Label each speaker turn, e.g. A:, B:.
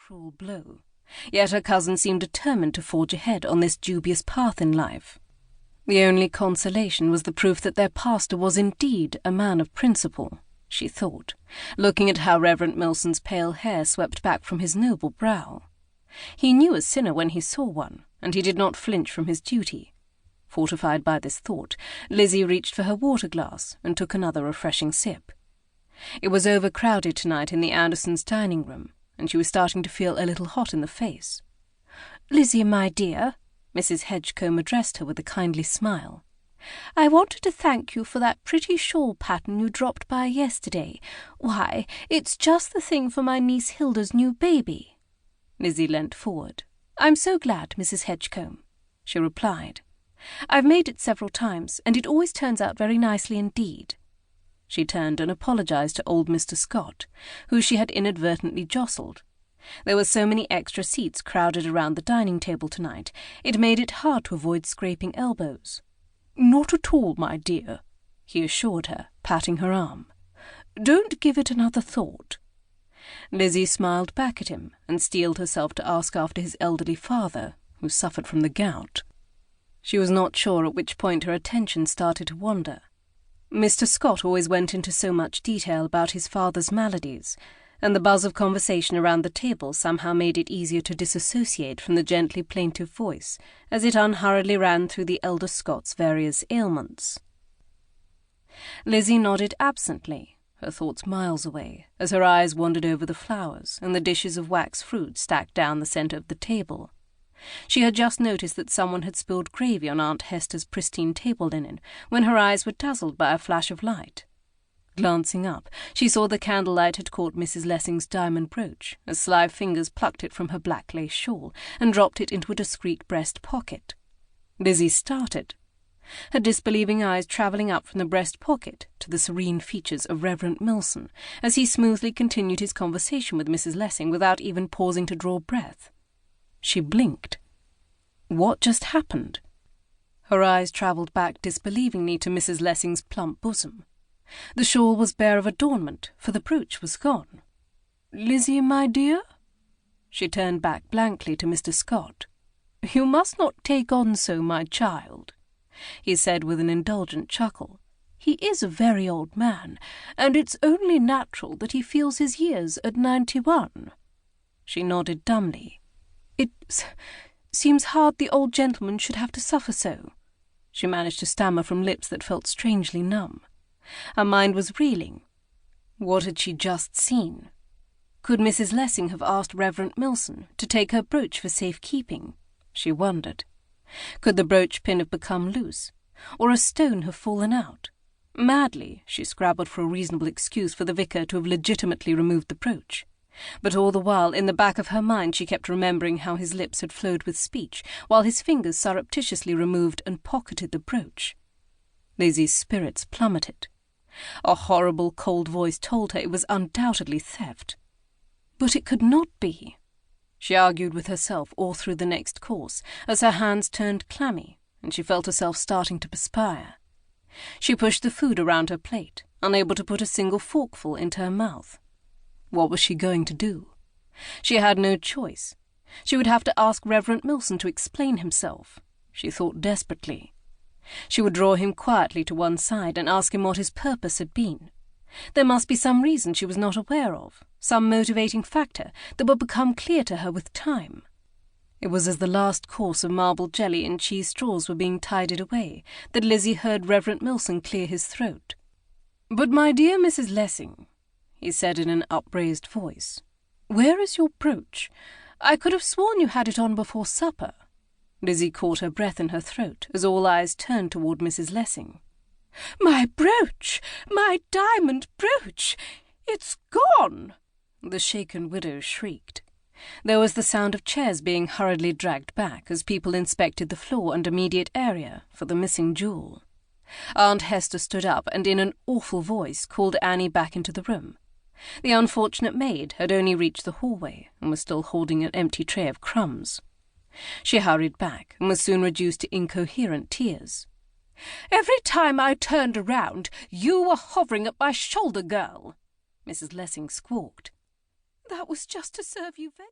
A: cruel blow, yet her cousin seemed determined to forge ahead on this dubious path in life. The only consolation was the proof that their pastor was indeed a man of principle, she thought, looking at how Reverend Milson's pale hair swept back from his noble brow. He knew a sinner when he saw one, and he did not flinch from his duty. Fortified by this thought, Lizzie reached for her water-glass and took another refreshing sip. It was overcrowded tonight in the Andersons' dining room, and she was starting to feel a little hot in the face. "Lizzie, my dear," Mrs. Hedgecombe addressed her with a kindly smile, "I wanted to thank you for that pretty shawl pattern you dropped by yesterday. Why, it's just the thing for my niece Hilda's new baby." Lizzie leant forward. "I'm so glad, Mrs. Hedgecombe," she replied. "I've made it several times, and it always turns out very nicely indeed." She turned and apologized to old Mr. Scott, who she had inadvertently jostled. There were so many extra seats crowded around the dining table tonight, it made it hard to avoid scraping elbows. "Not at all, my dear," he assured her, patting her arm. "Don't give it another thought." Lizzie smiled back at him and steeled herself to ask after his elderly father, who suffered from the gout. She was not sure at which point her attention started to wander. Mr. Scott always went into so much detail about his father's maladies, and the buzz of conversation around the table somehow made it easier to disassociate from the gently plaintive voice as it unhurriedly ran through the elder Scott's various ailments. Lizzie nodded absently, her thoughts miles away, as her eyes wandered over the flowers and the dishes of wax fruit stacked down the centre of the table. She had just noticed that someone had spilled gravy on Aunt Hester's pristine table linen when her eyes were dazzled by a flash of light. Glancing up, she saw the candlelight had caught Mrs. Lessing's diamond brooch, as sly fingers plucked it from her black lace shawl and dropped it into a discreet breast pocket. Lizzie started, her disbelieving eyes travelling up from the breast pocket to the serene features of Reverend Milson, as he smoothly continued his conversation with Mrs. Lessing without even pausing to draw breath. She blinked. What just happened? Her eyes travelled back disbelievingly to Mrs. Lessing's plump bosom. The shawl was bare of adornment, for the brooch was gone. "Lizzie, my dear?" She turned back blankly to Mr. Scott. "You must not take on so, my child," he said with an indulgent chuckle. "He is a very old man, and it's only natural that he feels his years at 91. She nodded dumbly. "It seems hard the old gentleman should have to suffer so," she managed to stammer from lips that felt strangely numb. Her mind was reeling. What had she just seen? Could Mrs. Lessing have asked Reverend Milson to take her brooch for safekeeping? She wondered. Could the brooch pin have become loose, or a stone have fallen out? Madly, she scrabbled for a reasonable excuse for the vicar to have legitimately removed the brooch. But all the while, in the back of her mind, she kept remembering how his lips had flowed with speech, while his fingers surreptitiously removed and pocketed the brooch. Lizzie's spirits plummeted. A horrible, cold voice told her it was undoubtedly theft. But it could not be. She argued with herself all through the next course, as her hands turned clammy, and she felt herself starting to perspire. She pushed the food around her plate, unable to put a single forkful into her mouth. What was she going to do? She had no choice. She would have to ask Reverend Milson to explain himself, she thought desperately. She would draw him quietly to one side and ask him what his purpose had been. There must be some reason she was not aware of, some motivating factor that would become clear to her with time. It was as the last course of marble jelly and cheese straws were being tidied away that Lizzie heard Reverend Milson clear his throat. "But my dear Mrs. Lessing," he said in an upraised voice, "where is your brooch? I could have sworn you had it on before supper." Lizzie caught her breath in her throat as all eyes turned toward Mrs. Lessing. "My brooch! My diamond brooch! It's gone!" the shaken widow shrieked. There was the sound of chairs being hurriedly dragged back as people inspected the floor and immediate area for the missing jewel. Aunt Hester stood up and in an awful voice called Annie back into the room. The unfortunate maid had only reached the hallway and was still holding an empty tray of crumbs. She hurried back and was soon reduced to incoherent tears. "Every time I turned around, you were hovering at my shoulder, girl," Mrs. Lessing squawked. "That was just to serve you vegetables."